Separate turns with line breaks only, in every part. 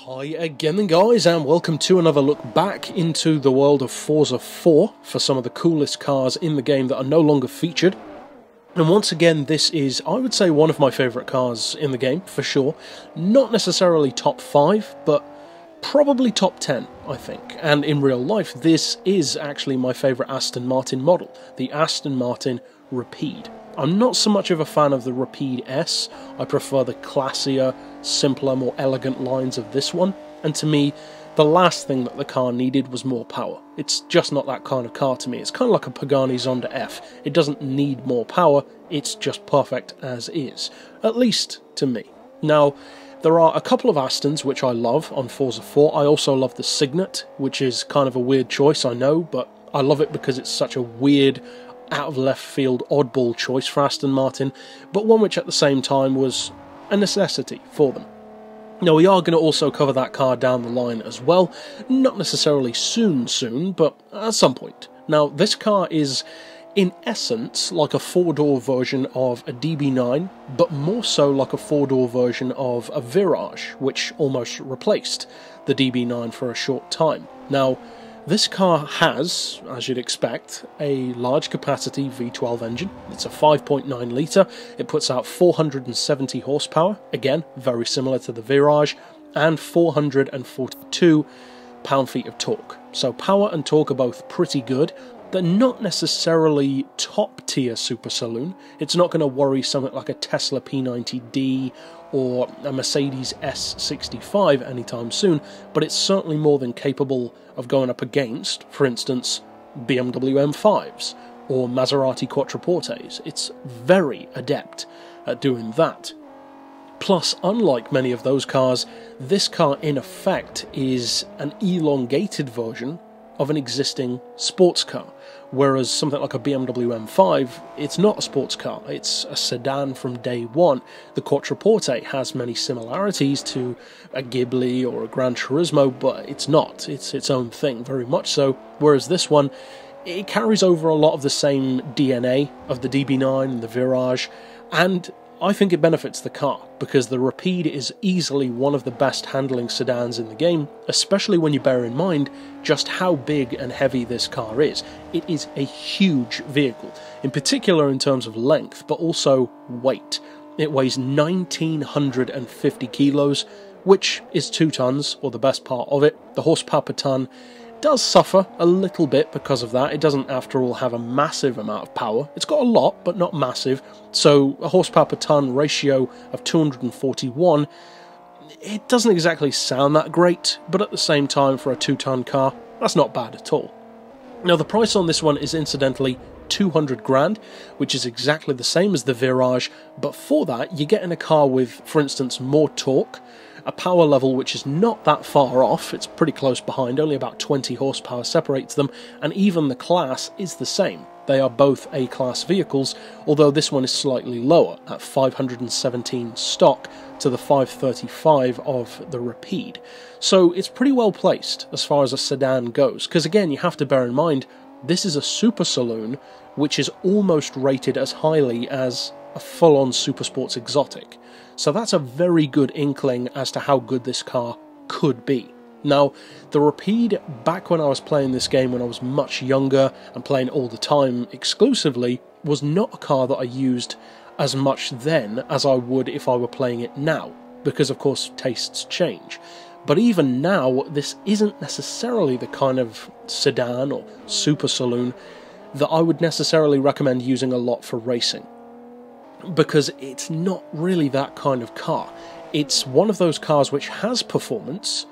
Hi again then guys, and welcome to another look back into the world of Forza 4 for some of the coolest cars in the game that are no longer featured. And once again, this is, I would say, one of my favourite cars in the game, for sure. Not necessarily top 5, but probably top 10, I think. And in real life, this is actually my favourite Aston Martin model, the Aston Martin Rapide. I'm not so much of a fan of the Rapide S. I prefer the classier, simpler, more elegant lines of this one, and to me, the last thing that the car needed was more power. It's just not that kind of car to me. It's kind of like a Pagani Zonda F. It doesn't need more power, it's just perfect as is. At least to me. Now, there are a couple of Astons which I love on Forza 4. I also love the Signet, which is kind of a weird choice, I know, but I love it because it's such a weird, out of left field oddball choice for Aston Martin, but one which at the same time was a necessity for them. Now we are going to also cover that car down the line as well, not necessarily soon, but at some point. Now this car is in essence like a four-door version of a DB9, but more so like a four-door version of a Virage, which almost replaced the DB9 for a short time. Now this car has, as you'd expect, a large capacity V12 engine. It's a 5.9 litre, it puts out 470 horsepower, again, very similar to the Virage, and 442 pound-feet of torque. So power and torque are both pretty good. They're not necessarily top-tier super saloon. It's not going to worry something like a Tesla P90D or a Mercedes S65 anytime soon, but it's certainly more than capable of going up against, for instance, BMW M5s or Maserati Quattroportes. It's very adept at doing that. Plus, unlike many of those cars, this car in effect is an elongated version of an existing sports car, whereas something like a BMW M5, it's not a sports car, it's a sedan from day one. The Quattroporte has many similarities to a Ghibli or a Gran Turismo, but it's not, it's its own thing, very much so, whereas this one, it carries over a lot of the same DNA of the DB9 and the Virage, and I think it benefits the car, because the Rapide is easily one of the best handling sedans in the game, especially when you bear in mind just how big and heavy this car is. It is a huge vehicle, in particular in terms of length, but also weight. It weighs 1950 kilos, which is 2 tons, or the best part of it. The horsepower per ton does suffer a little bit because of that. It doesn't, after all, have a massive amount of power. It's got a lot, but not massive. So a horsepower per ton ratio of 241, it doesn't exactly sound that great, but at the same time, for a 2-ton car, that's not bad at all. Now the price on this one is incidentally 200 grand, which is exactly the same as the Virage, but for that you get in a car with, for instance, more torque, a power level which is not that far off, it's pretty close behind, only about 20 horsepower separates them, and even the class is the same. They are both A-class vehicles, although this one is slightly lower, at 517 stock to the 535 of the Rapide. So it's pretty well placed as far as a sedan goes, because again, you have to bear in mind, this is a super saloon, which is almost rated as highly as a full-on supersports exotic. So that's a very good inkling as to how good this car could be. Now, the Rapide, back when I was playing this game when I was much younger and playing all the time exclusively, was not a car that I used as much then as I would if I were playing it now, because of course tastes change. But even now, this isn't necessarily the kind of sedan or super saloon that I would necessarily recommend using a lot for racing, because it's not really that kind of car. It's one of those cars which has performance,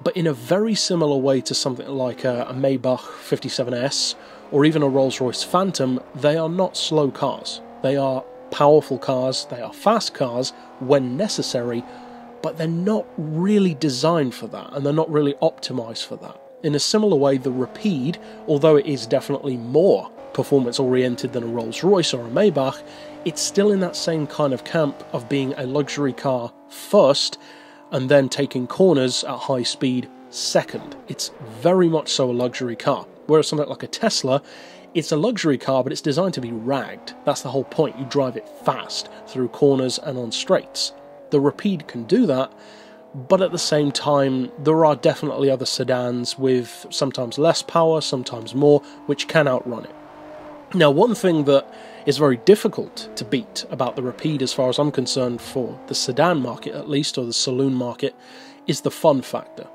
but in a very similar way to something like a Maybach 57S or even a Rolls-Royce Phantom. They are not slow cars. They are powerful cars, they are fast cars when necessary, but they're not really designed for that, and they're not really optimized for that. In a similar way, the Rapide, although it is definitely more performance-oriented than a Rolls-Royce or a Maybach, it's still in that same kind of camp of being a luxury car first, and then taking corners at high speed second. It's very much so a luxury car. Whereas something like a Tesla, it's a luxury car, but it's designed to be ragged. That's the whole point. You drive it fast through corners and on straights. The Rapide can do that, but at the same time, there are definitely other sedans with sometimes less power, sometimes more, which can outrun it. Now, one thing that is very difficult to beat about the Rapide, as far as I'm concerned, for the sedan market at least, or the saloon market, is the fun factor.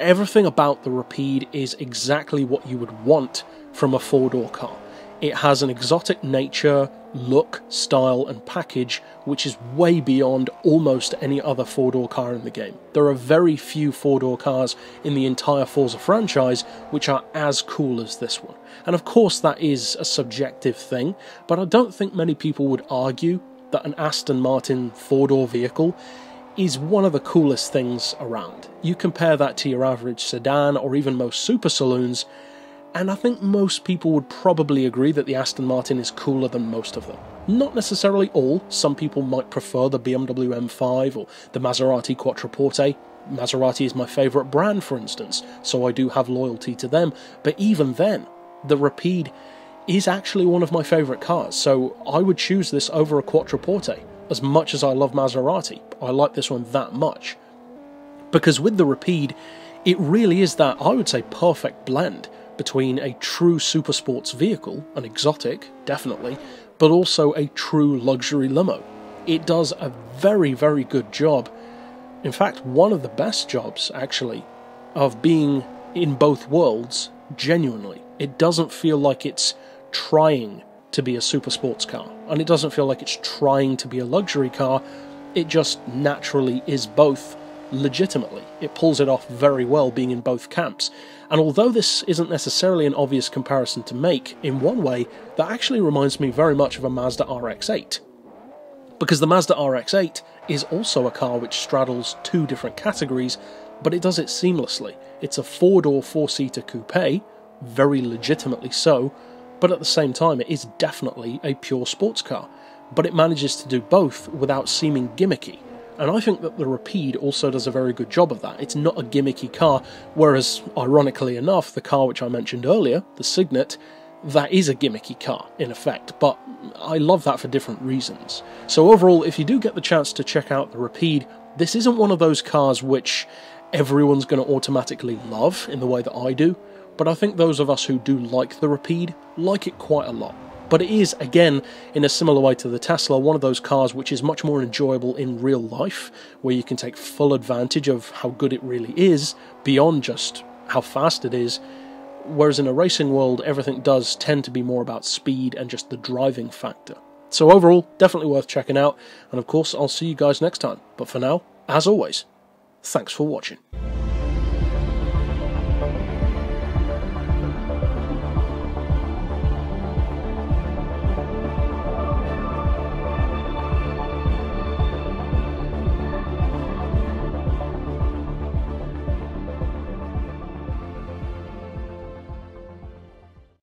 Everything about the Rapide is exactly what you would want from a four-door car. It has an exotic nature, look, style and package which is way beyond almost any other four-door car in the game. There are very few four-door cars in the entire Forza franchise which are as cool as this one. And of course that is a subjective thing, but I don't think many people would argue that an Aston Martin four-door vehicle is one of the coolest things around. You compare that to your average sedan or even most super saloons, and I think most people would probably agree that the Aston Martin is cooler than most of them. Not necessarily all. Some people might prefer the BMW M5 or the Maserati Quattroporte. Maserati is my favourite brand, for instance, so I do have loyalty to them. But even then, the Rapide is actually one of my favourite cars, so I would choose this over a Quattroporte. As much as I love Maserati, I like this one that much. Because with the Rapide, it really is that, I would say, perfect blend between a true supersports vehicle, an exotic, definitely, but also a true luxury limo. It does a very, very good job, in fact one of the best jobs actually, of being in both worlds genuinely. It doesn't feel like it's trying to be a supersports car, and it doesn't feel like it's trying to be a luxury car. It just naturally is both legitimately. It pulls it off very well being in both camps. And although this isn't necessarily an obvious comparison to make, in one way, that actually reminds me very much of a Mazda RX-8. Because the Mazda RX-8 is also a car which straddles two different categories, but it does it seamlessly. It's a four-door, four-seater coupe, very legitimately so, but at the same time it is definitely a pure sports car. But it manages to do both without seeming gimmicky. And I think that the Rapide also does a very good job of that. It's not a gimmicky car, whereas, ironically enough, the car which I mentioned earlier, the Signet, that is a gimmicky car, in effect, but I love that for different reasons. So overall, if you do get the chance to check out the Rapide, this isn't one of those cars which everyone's going to automatically love in the way that I do, but I think those of us who do like the Rapide like it quite a lot. But it is, again, in a similar way to the Tesla, one of those cars which is much more enjoyable in real life, where you can take full advantage of how good it really is, beyond just how fast it is, whereas in a racing world, everything does tend to be more about speed and just the driving factor. So overall, definitely worth checking out, and of course, I'll see you guys next time. But for now, as always, thanks for watching.